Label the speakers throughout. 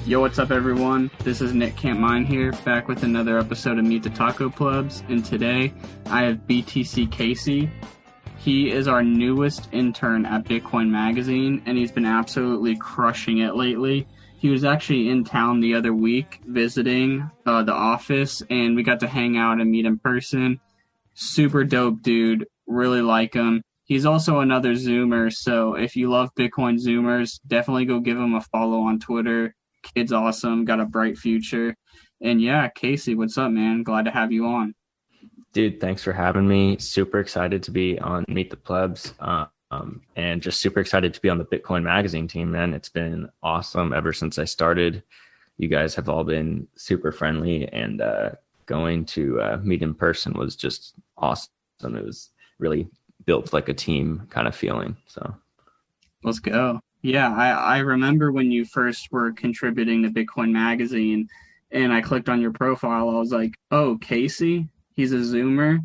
Speaker 1: Yo, what's up, everyone? This is Nick Can't Mine here, back with another episode of Meet the Taco Plebs, and today I have BtcCasey. He is our newest intern at Bitcoin Magazine, and he's been absolutely crushing it lately. He was actually in town the other week visiting the office, and we got to hang out and meet in person. Super dope dude, really like him. He's also another Zoomer, so if you love Bitcoin Zoomers, definitely go give him a follow on Twitter. Kid's awesome, got a bright future. And yeah, Casey, what's up, man? Glad to have you on.
Speaker 2: Dude, thanks for having me. Super excited to be on Meet the Plebs, and just super excited to be on the Bitcoin Magazine team, man. It's been awesome ever since I started. You guys have all been super friendly, and going to meet in person was just awesome. It was really built like a team kind of feeling. So
Speaker 1: let's go. Yeah, I remember when you first were contributing to Bitcoin Magazine, and I clicked on your profile. I was like, oh, Casey, he's a Zoomer.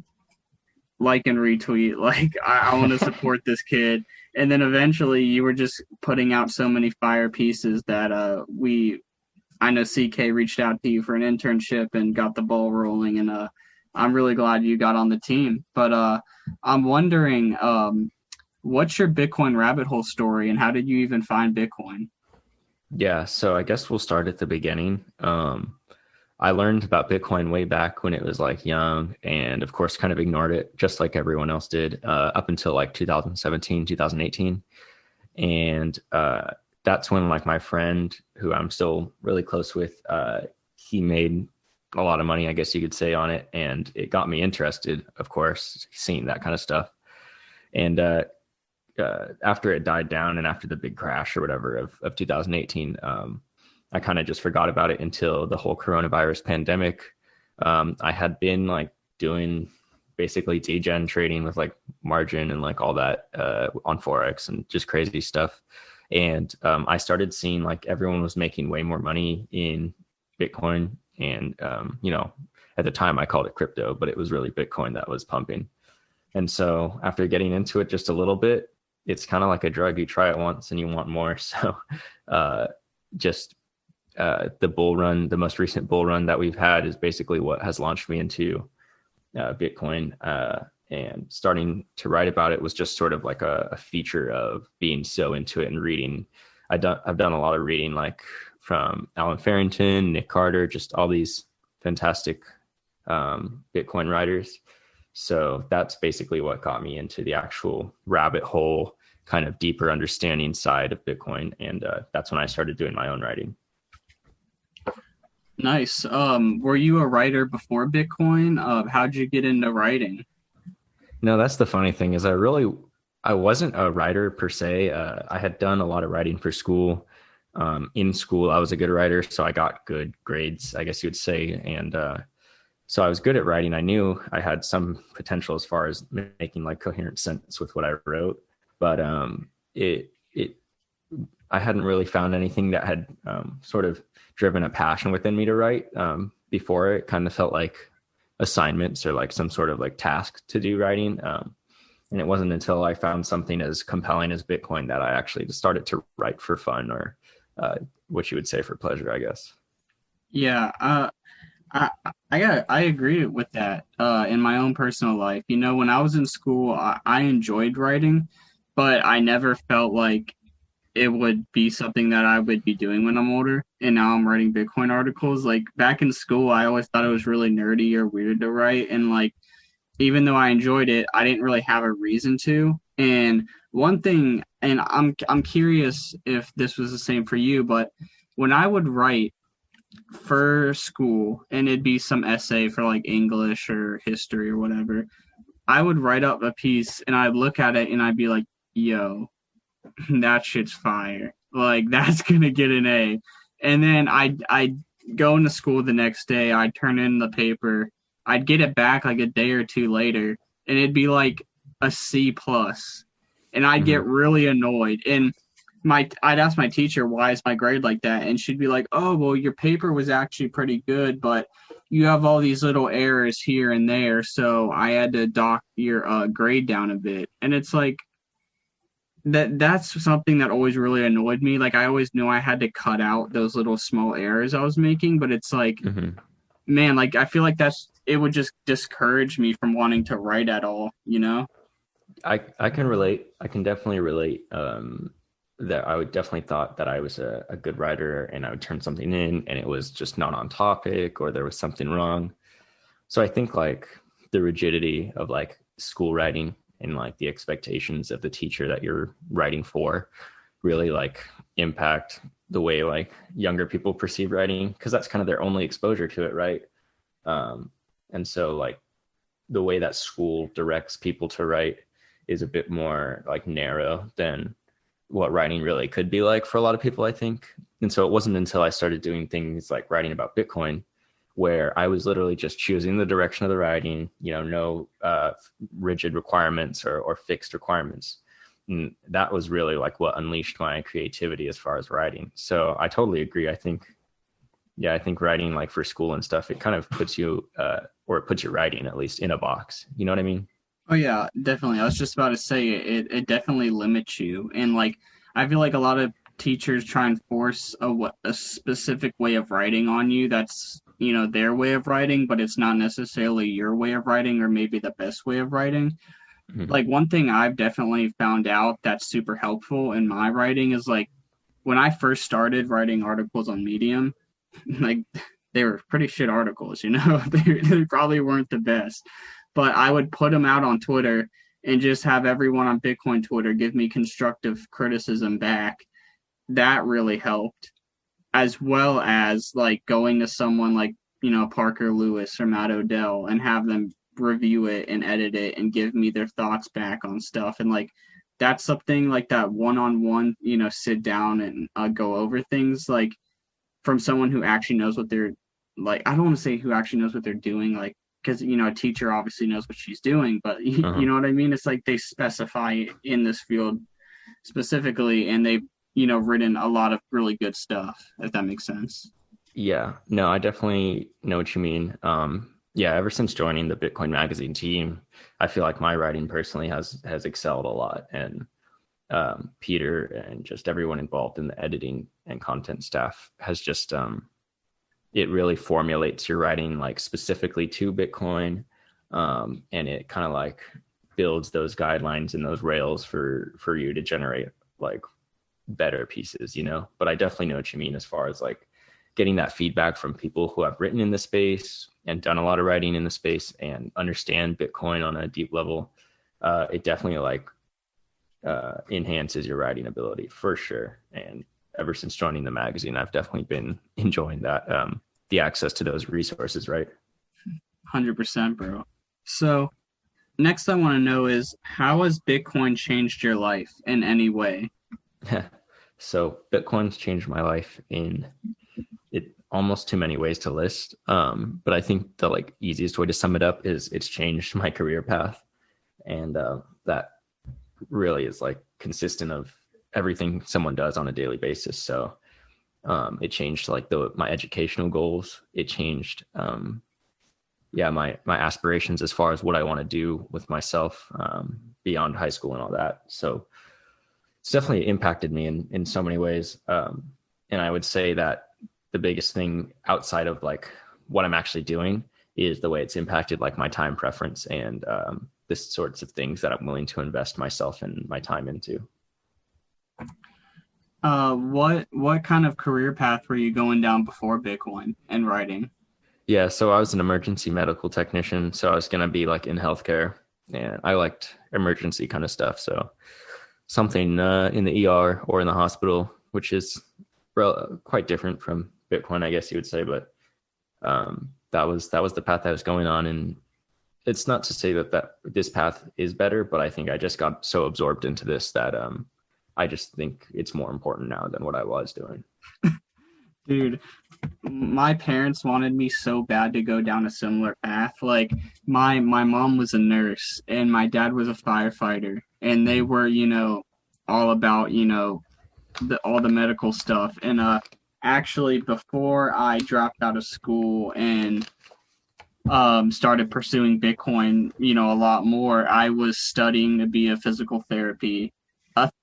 Speaker 1: Like and retweet. Like, I want to support this kid. And then eventually you were just putting out so many fire pieces that I know CK reached out to you for an internship and got the ball rolling. And I'm really glad you got on the team. But I'm wondering, what's your Bitcoin rabbit hole story, and how did you even find Bitcoin?
Speaker 2: yeah, so I guess we'll start at the beginning. I learned about Bitcoin way back when it was like young, and of course kind of ignored it just like everyone else did up until like 2017, 2018. And that's when like my friend, who I'm still really close with, he made a lot of money, I guess you could say, on it. And it got me interested, of course, seeing that kind of stuff. And after it died down and after the big crash or whatever of 2018, I kind of just forgot about it until the whole coronavirus pandemic. I had been like doing basically degen trading with like margin and like all that on Forex and just crazy stuff. And I started seeing like everyone was making way more money in Bitcoin. And, at the time I called it crypto, but it was really Bitcoin that was pumping. And so after getting into it just a little bit, it's kind of like a drug. You try it once and you want more. So the bull run, the most recent bull run that we've had, is basically what has launched me into Bitcoin. And starting to write about it was just sort of like a feature of being so into it and reading. I've done a lot of reading, like from Alan Farrington, Nick Carter, just all these fantastic Bitcoin writers. So that's basically what got me into the actual rabbit hole, kind of deeper understanding side of Bitcoin. And that's when I started doing my own writing.
Speaker 1: Nice. Were you a writer before Bitcoin? How'd you get into writing?
Speaker 2: No, that's the funny thing is I wasn't a writer per se. I had done a lot of writing for school. In school, I was a good writer, so I got good grades, I guess you would say. And so I was good at writing. I knew I had some potential as far as making like coherent sentences with what I wrote, but I hadn't really found anything that had sort of driven a passion within me to write. Before, it kind of felt like assignments or like some sort of like task to do writing. And it wasn't until I found something as compelling as Bitcoin that I actually just started to write for fun, or what you would say for pleasure, I guess.
Speaker 1: Yeah, I agree with that in my own personal life. When I was in school, I enjoyed writing, but I never felt like it would be something that I would be doing when I'm older. And now I'm writing Bitcoin articles. Like back in school, I always thought it was really nerdy or weird to write. And like, even though I enjoyed it, I didn't really have a reason to. And one thing, and I'm curious if this was the same for you, but when I would write for school, and it'd be some essay for like English or history or whatever, I would write up a piece and I'd look at it and I'd be like, yo, that shit's fire. Like, that's gonna get an A. And then I'd go into school the next day, I'd turn in the paper, I'd get it back like a day or two later, and it'd be like a C plus. And I'd get really annoyed. And I'd ask my teacher, why is my grade like that? And she'd be like, oh, well, your paper was actually pretty good, but you have all these little errors here and there, so I had to dock your grade down a bit. And it's like, that's something that always really annoyed me. Like I always knew I had to cut out those little small errors I was making, but it's like,
Speaker 2: Hmm.
Speaker 1: man, like I feel like that's it would just discourage me from wanting to write at all, you know?
Speaker 2: I can relate. I can definitely relate. That I would definitely thought that I was a good writer and I would turn something in and it was just not on topic or there was something wrong. So I think like the rigidity of like school writing and like the expectations of the teacher that you're writing for really like impact the way like younger people perceive writing because that's kind of their only exposure to it, right? Um, and so like the way that school directs people to write is a bit more like narrow than what writing really could be like for a lot of people, I think. And so it wasn't until I started doing things like writing about Bitcoin where I was literally just choosing the direction of the writing, you know, no rigid requirements or fixed requirements. And that was really like what unleashed my creativity as far as writing. So I totally agree. I think, yeah, I think writing like for school and stuff, it kind of puts you, or it puts your writing at least in a box. You know what I mean?
Speaker 1: Oh yeah, definitely. I was just about to say it definitely limits you. And like I feel like a lot of teachers try and force a specific way of writing on you that's, you know, their way of writing, but it's not necessarily your way of writing or maybe the best way of writing.
Speaker 2: Mm-hmm.
Speaker 1: Like one thing I've definitely found out that's super helpful in my writing is like when I first started writing articles on Medium, like they were pretty shit articles, you know. They probably weren't the best, but I would put them out on Twitter and just have everyone on Bitcoin Twitter give me constructive criticism back. That really helped, as well as like going to someone like, you know, Parker Lewis or Matt Odell and have them review it and edit it and give me their thoughts back on stuff. And like that's something like that one-on-one, you know, sit down and go over things like from someone who actually knows what they're like. I don't want to say who actually knows what they're doing, like because you know a teacher obviously knows what she's doing, but you
Speaker 2: Uh-huh.
Speaker 1: know what I mean. It's like they specify in this field specifically, and they've you know written a lot of really good stuff. If that makes sense.
Speaker 2: Yeah, no, I definitely know what you mean. Yeah, ever since joining the Bitcoin Magazine team, I feel like my writing personally has excelled a lot, and Peter and just everyone involved in the editing and content staff has just it really formulates your writing like specifically to Bitcoin, and it kind of like builds those guidelines and those rails for you to generate like better pieces, you know. But I definitely know what you mean as far as like getting that feedback from people who have written in the space and done a lot of writing in the space and understand Bitcoin on a deep level. It definitely like enhances your writing ability for sure. And ever since joining the magazine, I've definitely been enjoying that, the access to those resources, right?
Speaker 1: 100%, bro. So next, I want to know is how has Bitcoin changed your life in any way?
Speaker 2: So Bitcoin's changed my life in it almost too many ways to list. But I think the like easiest way to sum it up is it's changed my career path. And that really is like consistent of everything someone does on a daily basis. So it changed like my educational goals. It changed yeah my aspirations as far as what I want to do with myself beyond high school and all that. So it's definitely impacted me in so many ways. And I would say that the biggest thing outside of like what I'm actually doing is the way it's impacted like my time preference and this sorts of things that I'm willing to invest myself and my time into.
Speaker 1: What kind of career path were you going down before Bitcoin and writing?
Speaker 2: Yeah, so I was an emergency medical technician, so I was going to be like in healthcare, and I liked emergency kind of stuff. So something in the ER or in the hospital, which is quite different from Bitcoin, I guess you would say. But that was the path I was going on, and it's not to say that this path is better, but I think I just got so absorbed into this that I just think it's more important now than what I was doing.
Speaker 1: Dude, my parents wanted me so bad to go down a similar path. Like my mom was a nurse and my dad was a firefighter and they
Speaker 2: Mhm.
Speaker 1: were, you know, all about, you know, all the medical stuff. And actually before I dropped out of school and started pursuing Bitcoin, you know, a lot more, I was studying to be a physical therapy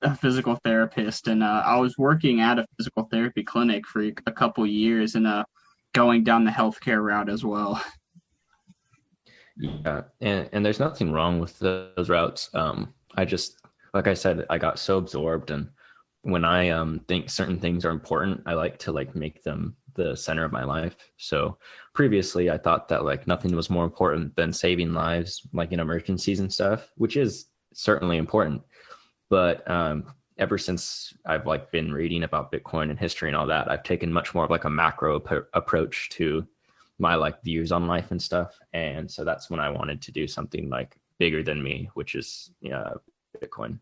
Speaker 1: a physical therapist, and I was working at a physical therapy clinic for a couple years, and going down the healthcare route as well.
Speaker 2: Yeah, and there's nothing wrong with those routes. I just, like I said, I got so absorbed, and when I think certain things are important, I like to like make them the center of my life. So previously, I thought that like nothing was more important than saving lives, like in emergencies and stuff, which is certainly important. But ever since I've like been reading about Bitcoin and history and all that, I've taken much more of like a macro approach to my like views on life and stuff. And so that's when I wanted to do something like bigger than me, which is Bitcoin.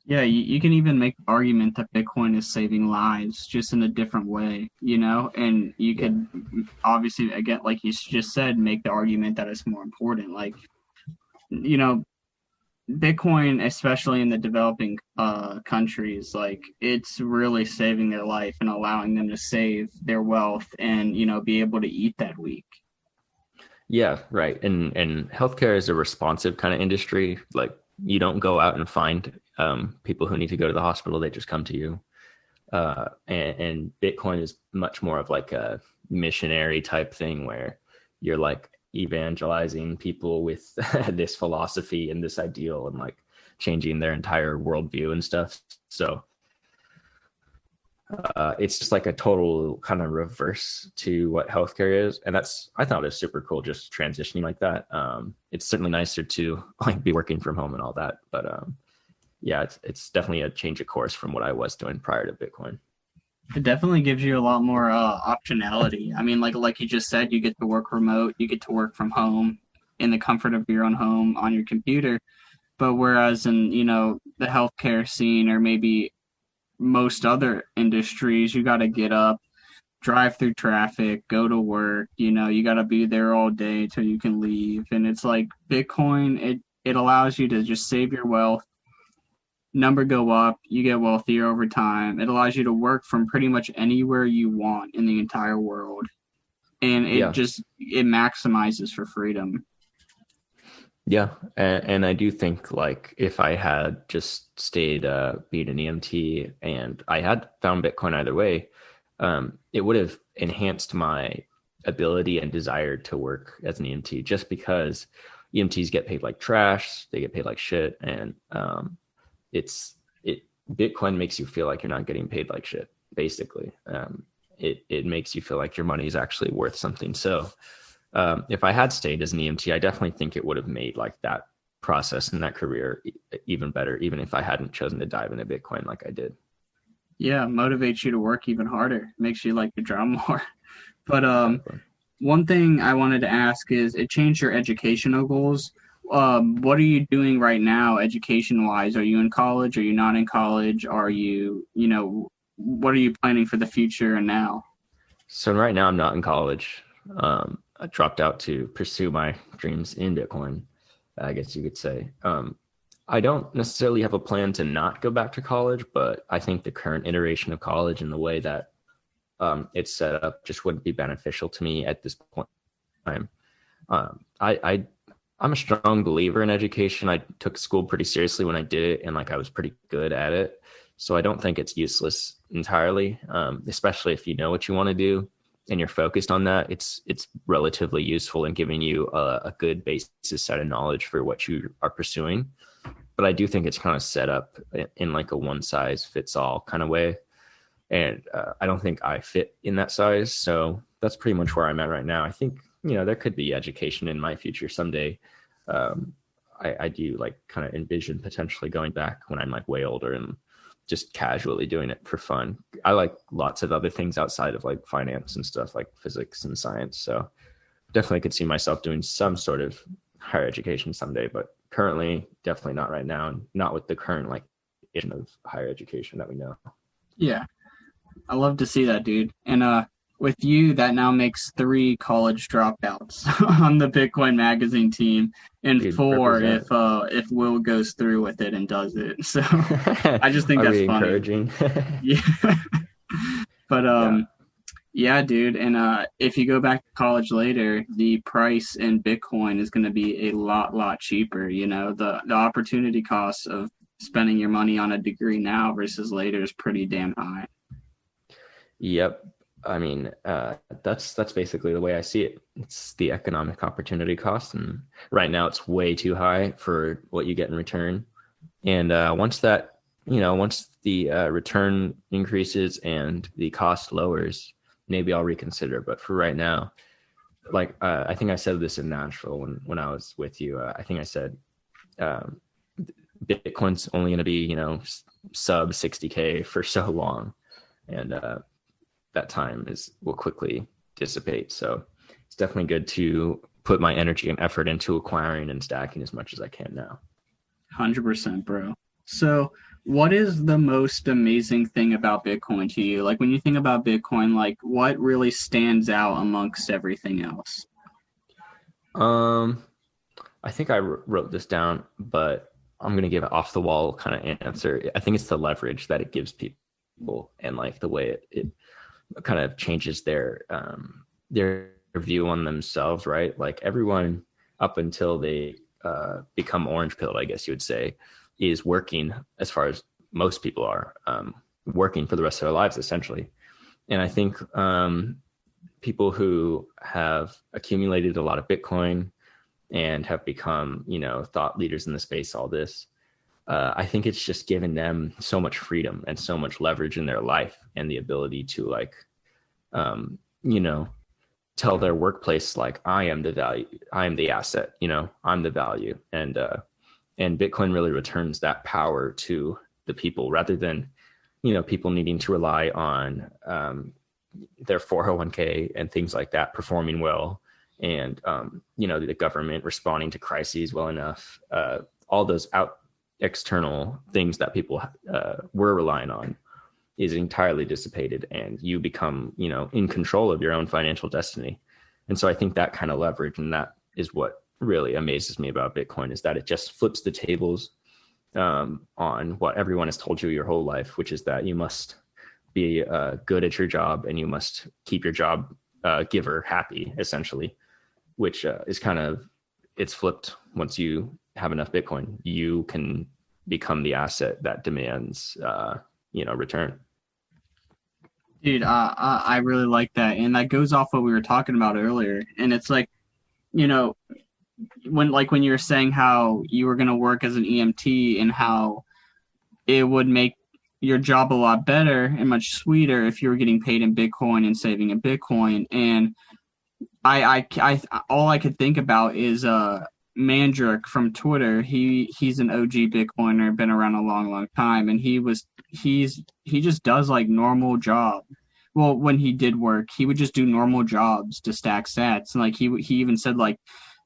Speaker 1: Yeah, you can even make the argument that Bitcoin is saving lives just in a different way, you know? And you
Speaker 2: Yeah.
Speaker 1: could obviously, again, like you just said, make the argument that it's more important. Like, you know, Bitcoin, especially in the developing countries, like it's really saving their life and allowing them to save their wealth and, be able to eat that week.
Speaker 2: Yeah, right. And healthcare is a responsive kind of industry. Like you don't go out and find people who need to go to the hospital; they just come to you. And Bitcoin is much more of like a missionary type thing where you're like evangelizing people with this philosophy and this ideal and like changing their entire worldview and stuff. So it's just like a total kind of reverse to what healthcare is, and that's I thought it was super cool just transitioning like that. It's certainly nicer to like be working from home and all that, but yeah, it's definitely a change of course from what I was doing prior to Bitcoin.
Speaker 1: It definitely gives you a lot more optionality. I mean, like you just said, you get to work remote, you get to work from home in the comfort of your own home on your computer. But whereas in, the healthcare scene or maybe most other industries, you got to get up, drive through traffic, go to work, you got to be there all day till you can leave. And it's like Bitcoin, it allows you to just save your wealth, number go up, you get wealthier over time. It allows you to work from pretty much anywhere you want in the entire world. And
Speaker 2: Yeah,
Speaker 1: it maximizes for freedom.
Speaker 2: yeah, and I do think like if I had just stayed being an EMT and I had found Bitcoin either way, it would have enhanced my ability and desire to work as an EMT just because EMTs get paid like trash, they get paid like shit, and it's it Bitcoin makes you feel like you're not getting paid like shit. Basically, it makes you feel like your money is actually worth something. So if I had stayed as an EMT, I definitely think it would have made like that process and that career even better, even if I hadn't chosen to dive into Bitcoin like I did.
Speaker 1: Yeah, motivates you to work even harder, makes you like to draw more. But
Speaker 2: Exactly.
Speaker 1: one thing I wanted to ask is it changed your educational goals. What are you doing right now, education wise? Are you in college? Are you not in college? Are you, what are you planning for the future and now?
Speaker 2: So right now I'm not in college. I dropped out to pursue my dreams in Bitcoin, I guess you could say. I don't necessarily have a plan to not go back to college, but I think the current iteration of college and the way that it's set up just wouldn't be beneficial to me at this point in time. I'm a strong believer in education. I took school pretty seriously when I did it, and like I was pretty good at it. So I don't think it's useless entirely, especially if you know what you want to do and you're focused on that. It's relatively useful in giving you a good basis set of knowledge for what you are pursuing. But I do think it's kind of set up in like a one size fits all kind of way, and I don't think I fit in that size. So that's pretty much where I'm at right now. I think there could be education in my future someday. Um, I do like kind of envision potentially going back when I'm like way older and just casually doing it for fun. I like lots of other things outside of like finance and stuff like physics and science. So definitely could see myself doing some sort of higher education someday, but currently definitely not right now, and not with the current like issue of higher education that we know.
Speaker 1: Yeah, I love to see that, dude. And with you, that now makes 3 college dropouts on the Bitcoin Magazine team, and
Speaker 2: Dude,
Speaker 1: 4
Speaker 2: represent.
Speaker 1: if Will goes through with it and does it. So I just think
Speaker 2: Are
Speaker 1: that's
Speaker 2: we
Speaker 1: funny.
Speaker 2: encouraging?
Speaker 1: Yeah, but
Speaker 2: Yeah.
Speaker 1: yeah, dude. And if you go back to college later, the price in Bitcoin is going to be a lot cheaper. The opportunity cost of spending your money on a degree now versus later is pretty damn high.
Speaker 2: Yep. I mean, that's basically the way I see it. It's the economic opportunity cost, and right now it's way too high for what you get in return. And once that, once the return increases and the cost lowers, maybe I'll reconsider. But for right now, like I think I said this in Nashville when I was with you. I think I said um, Bitcoin's only going to be, sub 60K for so long, and that time will quickly dissipate. So it's definitely good to put my energy and effort into acquiring and stacking as much as I can now.
Speaker 1: 100%, bro. So, what is the most amazing thing about Bitcoin to you? Like when you think about Bitcoin, like what really stands out amongst everything else?
Speaker 2: Um, I think I wrote this down, but I'm going to give an off the wall kind of answer. I think it's the leverage that it gives people and like the way it kind of changes their view on themselves, right? Like everyone up until they become orange pilled, I guess you would say, is working, as far as most people are, working for the rest of their lives essentially. And I think people who have accumulated a lot of Bitcoin and have become, thought leaders in the space, all this, I think it's just given them so much freedom and so much leverage in their life and the ability to like, you know, tell their workplace, like, I am the value, I am the asset, I'm the value. And Bitcoin really returns that power to the people rather than, people needing to rely on their 401k and things like that performing well. And, the government responding to crises well enough, all those external things that people were relying on is entirely dissipated, and you become, in control of your own financial destiny. And so I think that kind of leverage, and that is what really amazes me about Bitcoin, is that it just flips the tables on what everyone has told you your whole life, which is that you must be good at your job and you must keep your job giver happy, essentially, which is kind of, it's flipped. Once you have enough Bitcoin, you can become the asset that demands, return.
Speaker 1: Dude, I really like that, and that goes off what we were talking about earlier. And it's like, you know, when you were saying how you were gonna work as an EMT and how it would make your job a lot better and much sweeter if you were getting paid in Bitcoin and saving in Bitcoin. And I all I could think about is Mandrick from Twitter. He's an OG Bitcoiner, been around a long time, and he just does like normal job. Well, when he did work, he would just do normal jobs to stack sats. And like he even said, like,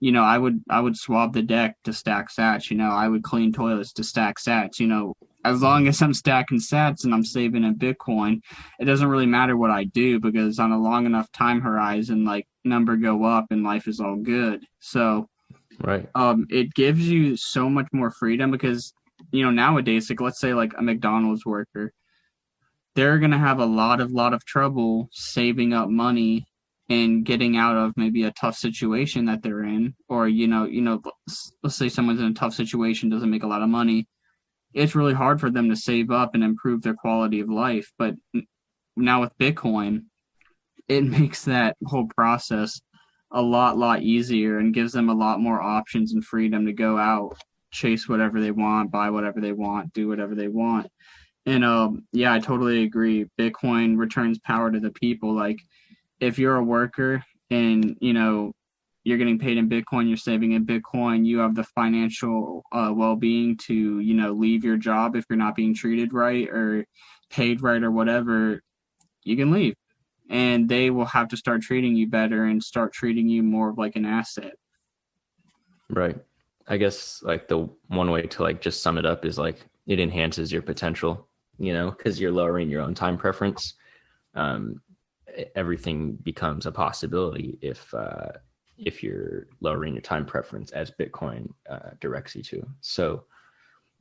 Speaker 1: I would swab the deck to stack sats, I would clean toilets to stack sats, as long as I'm stacking sats and I'm saving in Bitcoin, it doesn't really matter what I do, because on a long enough time horizon, like, number go up and life is all good. So
Speaker 2: Right.
Speaker 1: it gives you so much more freedom, because nowadays, like, let's say like a McDonald's worker, they're gonna have a lot of trouble saving up money and getting out of maybe a tough situation that they're in. Or let's say someone's in a tough situation, doesn't make a lot of money. It's really hard for them to save up and improve their quality of life. But now with Bitcoin, it makes that whole process a lot easier and gives them a lot more options and freedom to go out, chase whatever they want, buy whatever they want, do whatever they want. And yeah, I totally agree. Bitcoin returns power to the people. Like, if you're a worker and you're getting paid in Bitcoin, you're saving in Bitcoin, you have the financial well-being to leave your job if you're not being treated right or paid right or whatever. You can leave, and they will have to start treating you better and start treating you more of like an asset.
Speaker 2: Right. I guess like the one way to like just sum it up is like it enhances your potential, because you're lowering your own time preference. Um, Everything becomes a possibility if you're lowering your time preference, as Bitcoin directs you to. So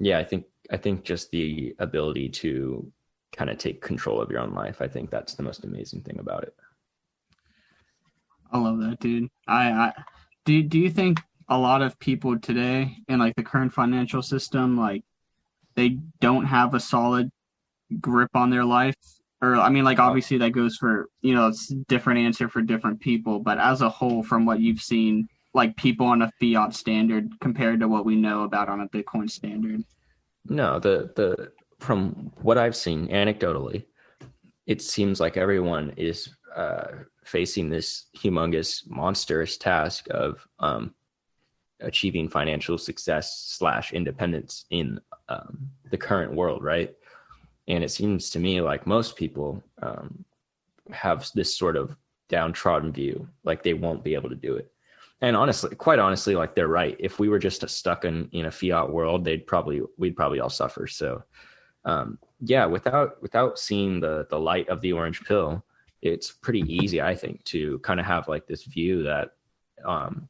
Speaker 2: yeah, I think just the ability to kind of take control of your own life, I think that's the most amazing thing about it.
Speaker 1: I love that, dude. I do you think a lot of people today in like the current financial system, like, they don't have a solid grip on their life. Or I mean, like
Speaker 2: Oh,
Speaker 1: obviously that goes for it's different answer for different people, but as a whole, from what you've seen, like people on a fiat standard compared to what we know about on a Bitcoin standard.
Speaker 2: no, the from what I've seen anecdotally, it seems like everyone is facing this humongous, monstrous task of achieving financial success slash independence in the current world, right? And it seems to me like most people have this sort of downtrodden view, like they won't be able to do it. And honestly, quite honestly, like they're right. If we were just stuck in a fiat world, we'd probably all suffer. So yeah, without seeing the light of the orange pill, it's pretty easy, I think, to kind of have like this view that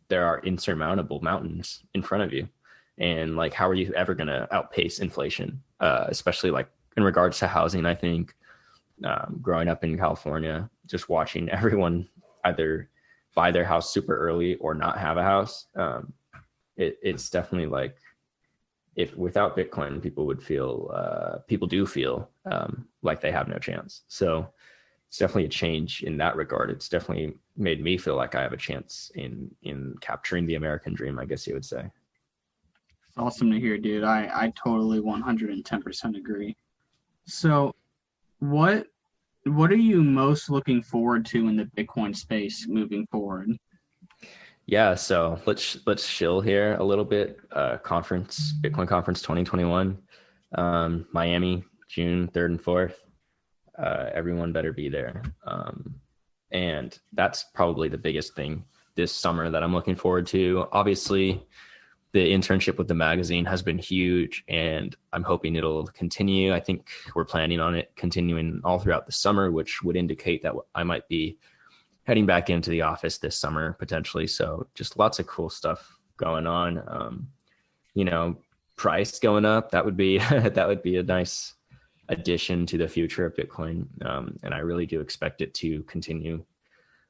Speaker 2: there are insurmountable mountains in front of you, and like how are you ever going to outpace inflation, especially like in regards to housing. I think growing up in California, just watching everyone either buy their house super early or not have a house, it's definitely like if without Bitcoin, people do feel like they have no chance. So it's definitely a change in that regard. It's definitely made me feel like I have a chance in capturing the American dream, I guess you would say.
Speaker 1: It's awesome to hear, dude. I totally 110% agree. So, what what are you most looking forward to in the Bitcoin space moving forward?
Speaker 2: Yeah, so let's chill here a little bit. Conference Bitcoin conference 2021, Miami, June 3rd and 4th. Everyone better be there. And that's probably the biggest thing this summer that I'm looking forward to. Obviously, the internship with the magazine has been huge, and I'm hoping it'll continue. I think we're planning on it continuing all throughout the summer, which would indicate that I might be heading back into the office this summer potentially. So just lots of cool stuff going on. You know, price going up, that would be that would be a nice addition to the future of Bitcoin. And I really do expect it to continue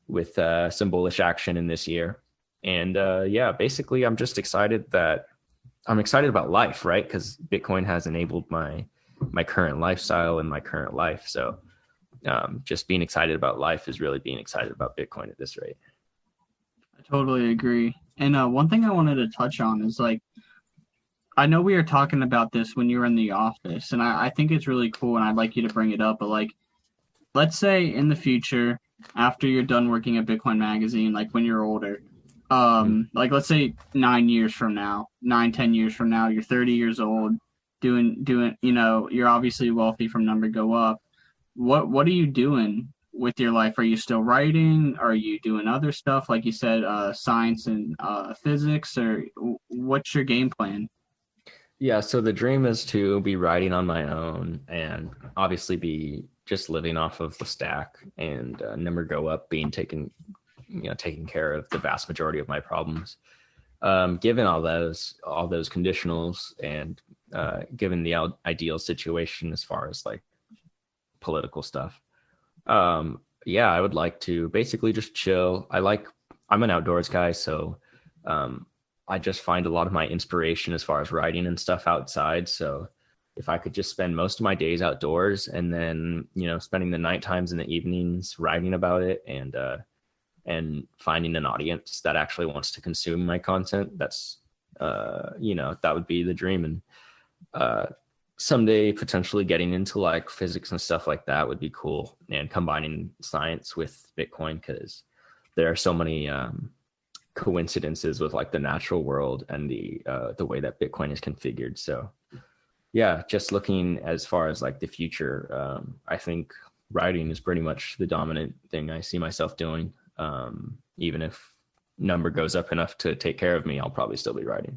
Speaker 2: with some bullish action in this year. And yeah, basically, I'm excited about life, right? Because Bitcoin has enabled my current lifestyle and my current life. So just being excited about life is really being excited about Bitcoin at this rate.
Speaker 1: I totally agree. And one thing I wanted to touch on is like I know we were talking about this when you were in the office, and I think it's really cool, and I'd like you to bring it up. But like, let's say in the future, after you're done working at Bitcoin Magazine, like when you're older, like let's say 9 years from now, 9, 10 years from now, you're 30 years old, doing, you're obviously wealthy from number go up. What are you doing with your life? Are you still writing? Are you doing other stuff like you said, science and physics, or what's your game plan?
Speaker 2: Yeah, so the dream is to be writing on my own and obviously be just living off of the stack and number go up, being taking care of the vast majority of my problems. Given all those conditionals and given the ideal situation as far as like political stuff, yeah, I would like to basically just chill. I'm an outdoors guy, so um, I just find a lot of my inspiration as far as writing and stuff outside. So if I could just spend most of my days outdoors and then, spending the night times and the evenings writing about it and finding an audience that actually wants to consume my content, that would be the dream. And uh, someday potentially getting into like physics and stuff like that would be cool, and combining science with Bitcoin, because there are so many coincidences with like the natural world and the way that Bitcoin is configured. So yeah, just looking as far as like the future, I think writing is pretty much the dominant thing I see myself doing. Even if number goes up enough to take care of me, I'll probably still be writing.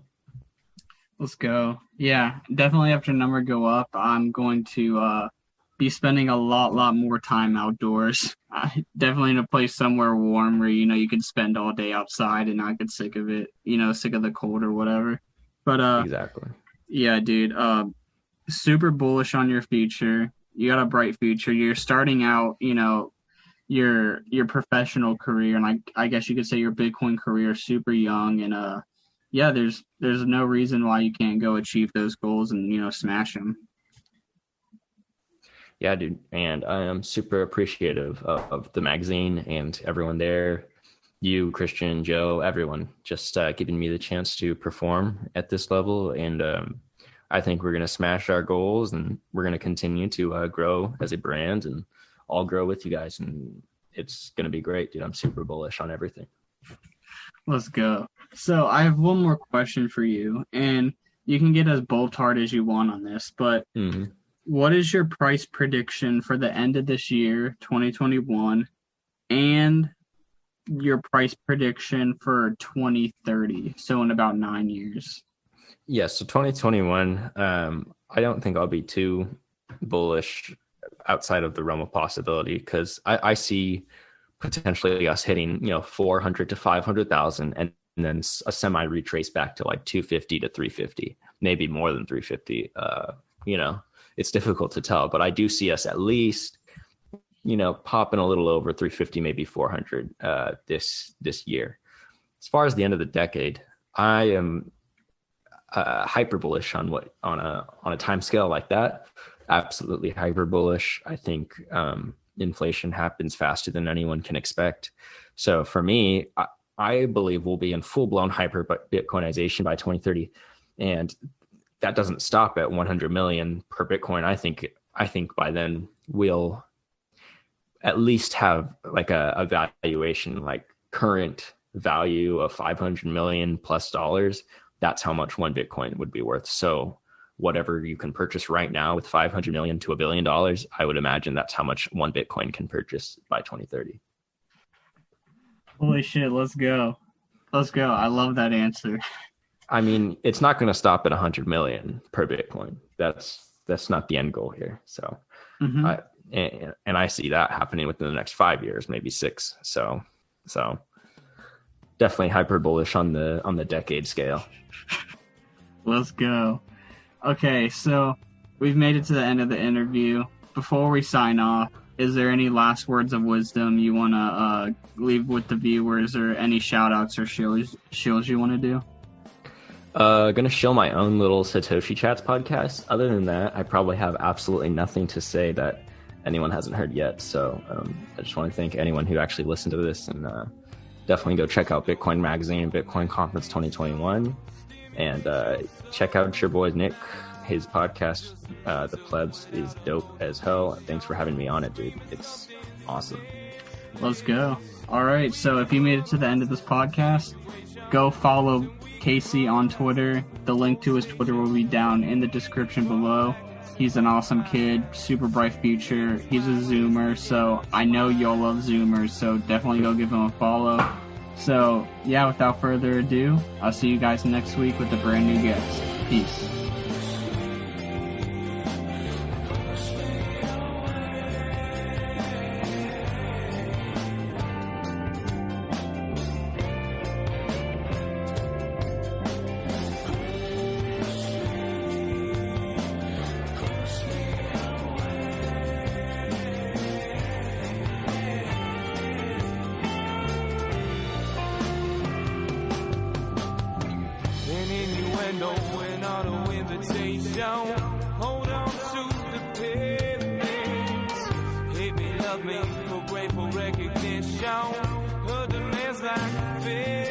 Speaker 1: Let's go. Yeah, definitely after number go up, I'm going to be spending a lot more time outdoors. Definitely in a place somewhere warm where you can spend all day outside and not get sick of it, sick of the cold or whatever. But
Speaker 2: Exactly.
Speaker 1: yeah, dude, super bullish on your future. You got a bright future. You're starting out, your professional career, and I guess you could say your Bitcoin career super young, and yeah, there's no reason why you can't go achieve those goals and smash them.
Speaker 2: Yeah, dude. And I am super appreciative of the magazine and everyone there. You, Christian, Joe, everyone, just giving me the chance to perform at this level. And I think we're going to smash our goals, and we're going to continue to grow as a brand, and I'll grow with you guys. And it's going to be great, dude. I'm super bullish on everything.
Speaker 1: Let's go. So I have one more question for you, and you can get as bolt-hard as you want on this, but what is your price prediction for the end of this year, 2021, and your price prediction for 2030, so in about 9 years?
Speaker 2: Yeah, so 2021, I don't think I'll be too bullish outside of the realm of possibility, because I see potentially us hitting 400 to 500,000, and then a semi retrace back to like 250 to 350, maybe more than 350. It's difficult to tell, but I do see us at least popping a little over 350, maybe 400 this year. As far as the end of the decade, I am hyper bullish on a time scale like that. Absolutely hyper bullish. I think inflation happens faster than anyone can expect. So for me, I believe we'll be in full-blown hyper Bitcoinization by 2030, and that doesn't stop at 100 million per Bitcoin. I think by then we'll at least have like a valuation, like current value of 500 million plus dollars. That's how much one Bitcoin would be worth. So whatever you can purchase right now with 500 million to $1 billion, I would imagine that's how much one Bitcoin can purchase by 2030.
Speaker 1: Holy shit, let's go. Let's go. I love that answer.
Speaker 2: I mean, it's not going to stop at 100 million per Bitcoin. That's not the end goal here. So and I see that happening within the next 5 years, maybe 6. So definitely hyper bullish on the decade scale.
Speaker 1: Let's go. Okay, so we've made it to the end of the interview. Before we sign off, is there any last words of wisdom you want to leave with the viewers, or any shout outs or shills you want to do?
Speaker 2: Gonna shill my own little Satoshi Chats podcast. Other than that, I probably have absolutely nothing to say that anyone hasn't heard yet. So I just want to thank anyone who actually listened to this, and definitely go check out Bitcoin Magazine and Bitcoin Conference 2021, and check out your boy Nick. His podcast, The Plebs, is dope as hell. Thanks for having me on it, dude. It's awesome.
Speaker 1: Let's go. All right, so if you made it to the end of this podcast, go follow Casey on Twitter. The link to his Twitter will be down in the description below. He's an awesome kid, super bright future. He's a Zoomer, so I know y'all love Zoomers, so definitely go give him a follow. So, yeah, without further ado, I'll see you guys next week with a brand new guest. Peace.
Speaker 3: Knowing auto invitation, hold on to the pavement. Hate me, love me, for grateful recognition. Her demands like a fish.